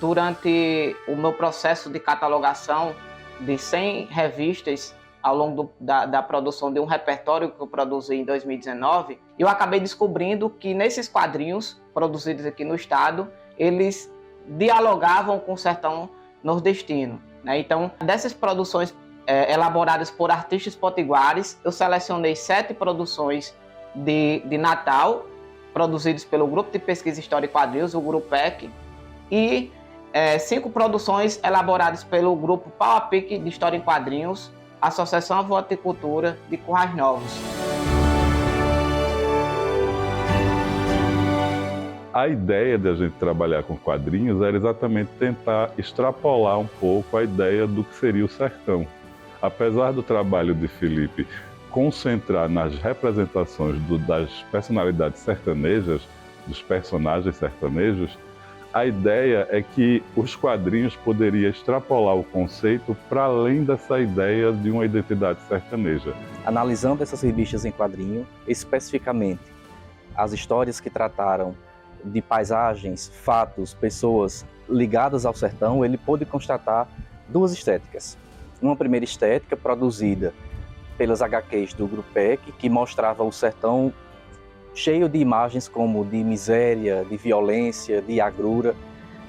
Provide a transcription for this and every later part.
durante o meu processo de catalogação de 100 revistas ao longo da produção de um repertório que eu produzi em 2019, eu acabei descobrindo que nesses quadrinhos produzidos aqui no estado, eles dialogavam com o sertão nordestino, né? Então, dessas produções elaboradas por artistas potiguares, eu selecionei 7 produções de Natal, produzidos pelo Grupo de Pesquisa História e Quadrinhos, o GRUPEC, e 5 produções elaboradas pelo Grupo Pau a Pique de História em Quadrinhos, Associação Avante-Cultura de Currais Novos. A ideia de a gente trabalhar com quadrinhos era exatamente tentar extrapolar um pouco a ideia do que seria o sertão. Apesar do trabalho de Felipe concentrar nas representações das personalidades sertanejas, dos personagens sertanejos, a ideia é que os quadrinhos poderiam extrapolar o conceito para além dessa ideia de uma identidade sertaneja. Analisando essas revistas em quadrinho, especificamente as histórias que trataram de paisagens, fatos, pessoas ligadas ao sertão, ele pôde constatar 2 estéticas. Uma primeira estética produzida pelas HQs do GRUPEC, que mostrava o sertão cheio de imagens como de miséria, de violência, de agrura,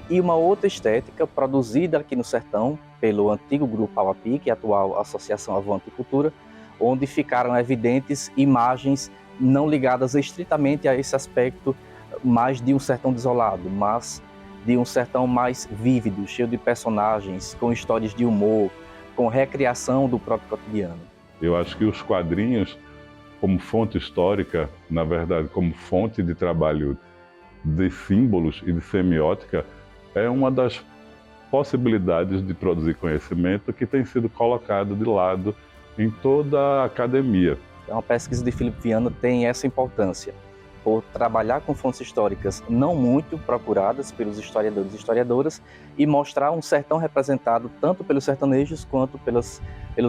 e uma outra estética produzida aqui no sertão pelo antigo Grupo Pau a Pique, atual Associação Avante-Cultura, onde ficaram evidentes imagens não ligadas estritamente a esse aspecto mais de um sertão desolado, mas de um sertão mais vívido, cheio de personagens, com histórias de humor, com recriação do próprio cotidiano. Eu acho que os quadrinhos, como fonte histórica, na verdade, como fonte de trabalho de símbolos e de semiótica, é uma das possibilidades de produzir conhecimento que tem sido colocado de lado em toda a academia. Então, a pesquisa de Felipe Viana tem essa importância, por trabalhar com fontes históricas não muito procuradas pelos historiadores e historiadoras e mostrar um sertão representado tanto pelos sertanejos quanto pelos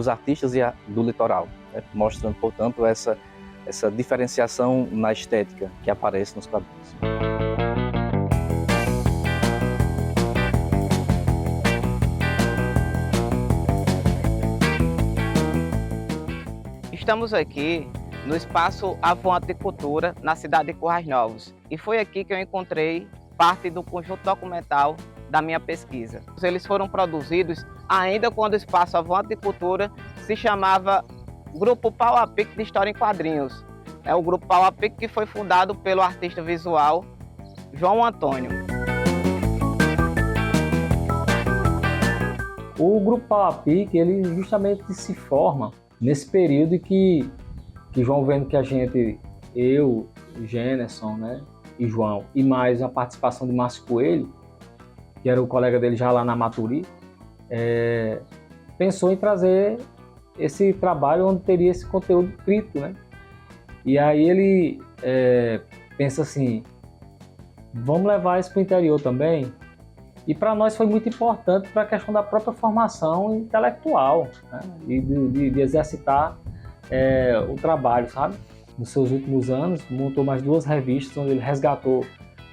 artistas do litoral, né? Mostrando, portanto, essa diferenciação na estética que aparece nos quadrinhos. Estamos aqui no Espaço Avante de Cultura, na cidade de Currais Novos. E foi aqui que eu encontrei parte do conjunto documental da minha pesquisa. Eles foram produzidos ainda quando o Espaço Avante de Cultura se chamava Grupo Pau a Pique de História em Quadrinhos. É o Grupo Pau a Pique que foi fundado pelo artista visual João Antônio. O Grupo Pau a Pique, ele justamente se forma nesse período que João, vendo que eu, Generson, né, e João, e mais a participação de Márcio Coelho, que era o colega dele já lá na Maturi, pensou em trazer esse trabalho onde teria esse conteúdo crítico, né? E aí ele pensa assim, vamos levar isso para o interior também? E para nós foi muito importante para a questão da própria formação intelectual, né? E de exercitar o trabalho, sabe? Nos seus últimos anos, montou mais 2 revistas onde ele resgatou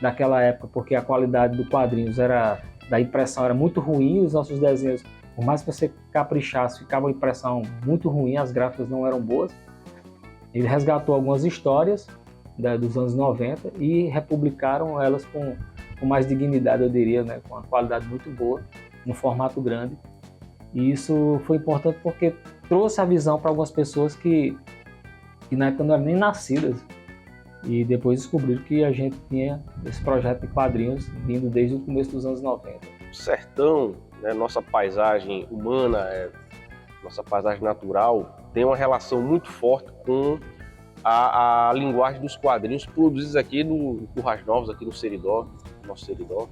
daquela época, porque a qualidade do quadrinhos da impressão era muito ruim, os nossos desenhos, por mais que você caprichasse, ficava uma impressão muito ruim, as gráficas não eram boas. Ele resgatou algumas histórias dos anos 90 e republicaram elas com mais dignidade, eu diria, né? Com uma qualidade muito boa, num formato grande. E isso foi importante porque trouxe a visão para algumas pessoas que na época não eram nem nascidas. E depois descobriram que a gente tinha esse projeto de quadrinhos vindo desde o começo dos anos 90. O sertão, né, nossa paisagem humana, nossa paisagem natural, tem uma relação muito forte com a linguagem dos quadrinhos produzidos aqui no Currais Novos, aqui no Seridó, nosso Seridó.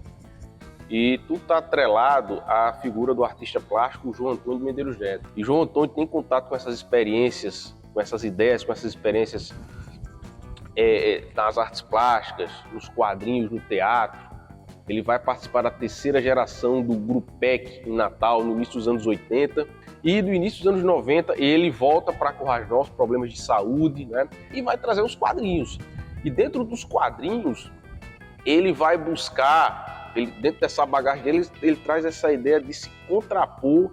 E tudo está atrelado à figura do artista plástico João Antônio de Medeiros Neto. E João Antônio tem contato com essas experiências, com essas ideias, com essas experiências nas artes plásticas, nos quadrinhos, no teatro. Ele vai participar da 3ª geração do GRUPEC em Natal, no início dos anos 80. E no início dos anos 90, ele volta para Currais Novos, problemas de saúde, né? E vai trazer os quadrinhos. E dentro dos quadrinhos, ele vai buscar dentro dessa bagagem dele, ele traz essa ideia de se contrapor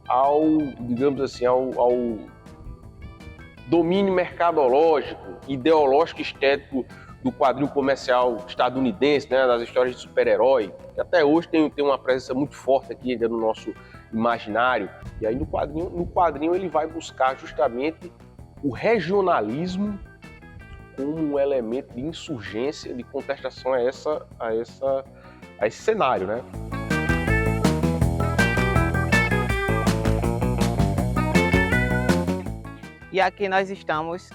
ao, digamos assim, ao domínio mercadológico, ideológico e estético do quadrinho comercial estadunidense, né, das histórias de super-herói, que até hoje tem uma presença muito forte aqui ainda no nosso imaginário. E aí no quadrinho ele vai buscar justamente o regionalismo como um elemento de insurgência, de contestação a esse cenário, né? E aqui nós estamos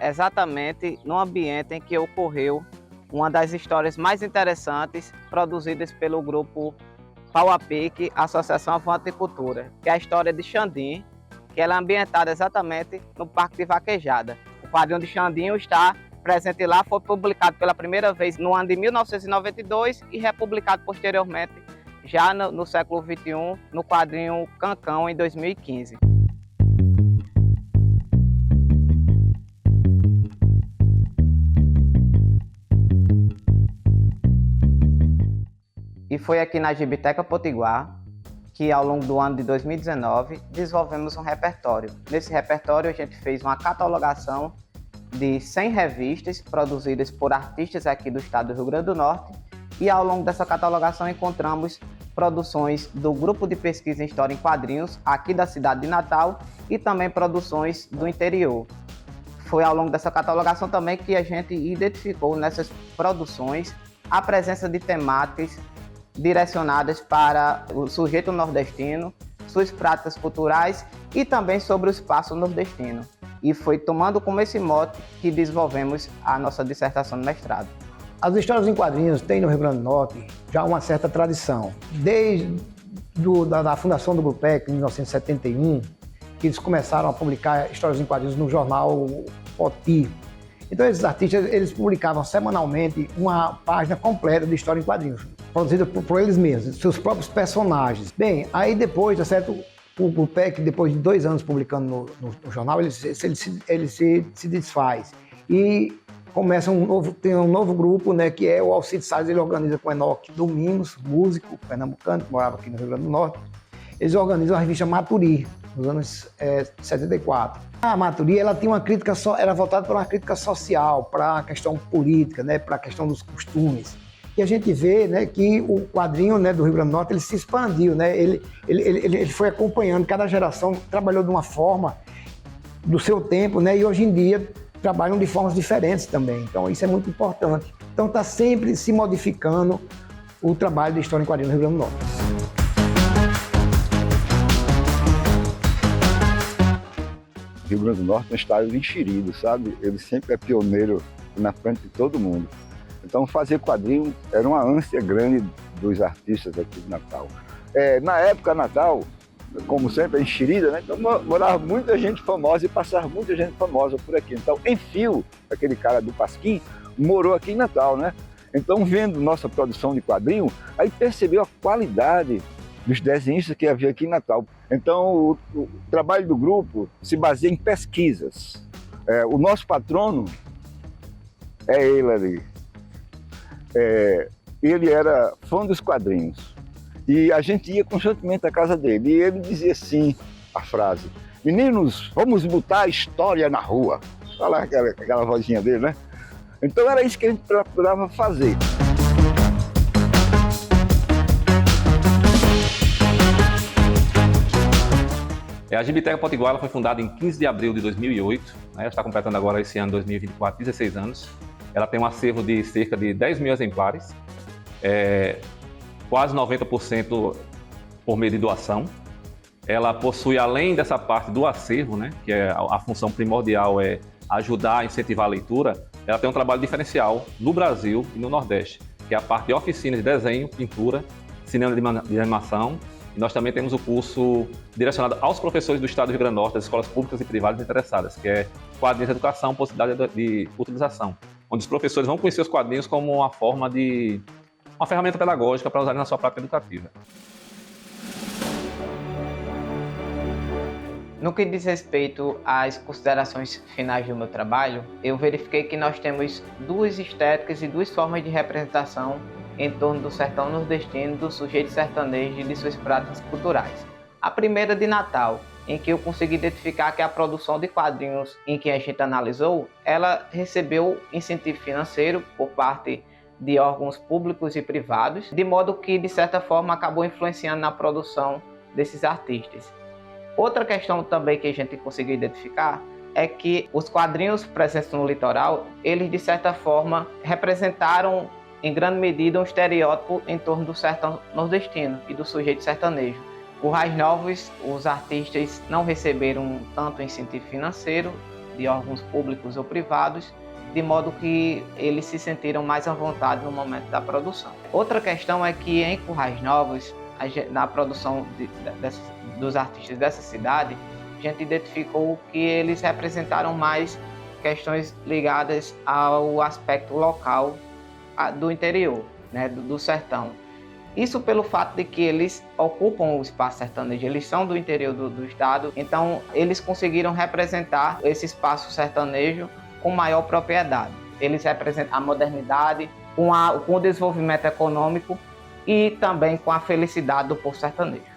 exatamente no ambiente em que ocorreu uma das histórias mais interessantes produzidas pelo grupo Pau a Pique, Associação Avante Cultura, que é a história de Xandim, que ela é ambientada exatamente no Parque de Vaquejada. O quadrinho de Xandinho está presente lá, foi publicado pela primeira vez no ano de 1992 e republicado posteriormente, já no século XXI, no quadrinho Cancão, em 2015. E foi aqui na Gibiteca Potiguar que, ao longo do ano de 2019, desenvolvemos um repertório. Nesse repertório, a gente fez uma catalogação de 100 revistas produzidas por artistas aqui do estado do Rio Grande do Norte, e ao longo dessa catalogação encontramos produções do Grupo de Pesquisa em História em Quadrinhos, aqui da cidade de Natal, e também produções do interior. Foi ao longo dessa catalogação também que a gente identificou nessas produções a presença de temáticas direcionadas para o sujeito nordestino, suas práticas culturais e também sobre o espaço nordestino. E foi tomando como esse mote que desenvolvemos a nossa dissertação de mestrado. As histórias em quadrinhos têm no Rio Grande do Norte já uma certa tradição. Desde da fundação do Grupec, em 1971, que eles começaram a publicar histórias em quadrinhos no jornal Poti. Então esses artistas eles publicavam semanalmente uma página completa de história em quadrinhos, produzida por eles mesmos, seus próprios personagens. Bem, aí depois, tá certo, o Grupec, depois de 2 anos publicando no jornal, ele se desfaz. E começa tem um novo grupo, né, que é o Alcides Salles. Ele organiza com o Enoque Domingos, músico pernambucano, que morava aqui no Rio Grande do Norte. Eles organizam a revista Maturi, nos anos 74. A Maturi, ela tinha uma crítica, era voltada para uma crítica social, para a questão política, né, para a questão dos costumes. E a gente vê, né, que o quadrinho, né, do Rio Grande do Norte ele se expandiu, né, ele foi acompanhando, cada geração trabalhou de uma forma do seu tempo, né, e hoje em dia trabalham de formas diferentes também. Então isso é muito importante. Então está sempre se modificando o trabalho de história em quadrinhos no Rio Grande do Norte. Rio Grande do Norte é um estado enxerido, sabe? Ele sempre é pioneiro na frente de todo mundo. Então fazer quadrinho era uma ânsia grande dos artistas aqui de Natal. Na época Natal, como sempre, é enxerida, né? Então morava muita gente famosa e passava muita gente famosa por aqui. Então, Enfio, aquele cara do Pasquim, morou aqui em Natal, né? Então, vendo nossa produção de quadrinho, aí percebeu a qualidade dos desenhistas que havia aqui em Natal. Então, o trabalho do grupo se baseia em pesquisas. O nosso patrono é ele ali. Ele era fã dos quadrinhos. E a gente ia constantemente à casa dele. E ele dizia assim, a frase: meninos, vamos botar a história na rua. Olha lá aquela vozinha dele, né? Então era isso que a gente procurava fazer. A Gibiteca Potiguar foi fundada em 15 de abril de 2008, né? Ela está completando agora esse ano 2024, 16 anos. Ela tem um acervo de cerca de 10 mil exemplares, quase 90% por meio de doação. Ela possui, além dessa parte do acervo, né, que é a função primordial é ajudar a incentivar a leitura, ela tem um trabalho diferencial no Brasil e no Nordeste, que é a parte de oficinas de desenho, pintura, cinema de animação. E nós também temos o curso direcionado aos professores do estado do Rio Grande do Norte, das escolas públicas e privadas interessadas, que é Quadrinhos de Educação, Possibilidade de Utilização, onde os professores vão conhecer os quadrinhos como uma ferramenta pedagógica para usar na sua prática educativa. No que diz respeito às considerações finais do meu trabalho, eu verifiquei que nós temos 2 estéticas e 2 formas de representação em torno do sertão nordestino, do sujeito sertanejo e de suas práticas culturais. A primeira de Natal, em que eu consegui identificar que a produção de quadrinhos em que a gente analisou, ela recebeu incentivo financeiro por parte de órgãos públicos e privados, de modo que, de certa forma, acabou influenciando na produção desses artistas. Outra questão também que a gente conseguiu identificar é que os quadrinhos presentes no litoral, eles, de certa forma, representaram, em grande medida, um estereótipo em torno do sertão nordestino e do sujeito sertanejo. Currais Novos, os artistas não receberam tanto incentivo financeiro de órgãos públicos ou privados, de modo que eles se sentiram mais à vontade no momento da produção. Outra questão é que em Currais Novos, na produção dos artistas dessa cidade, a gente identificou que eles representaram mais questões ligadas ao aspecto local do interior, né, do sertão. Isso pelo fato de que eles ocupam o espaço sertanejo, eles são do interior do estado, então eles conseguiram representar esse espaço sertanejo com maior propriedade. Eles representam a modernidade, com o desenvolvimento econômico e também com a felicidade do povo sertanejo.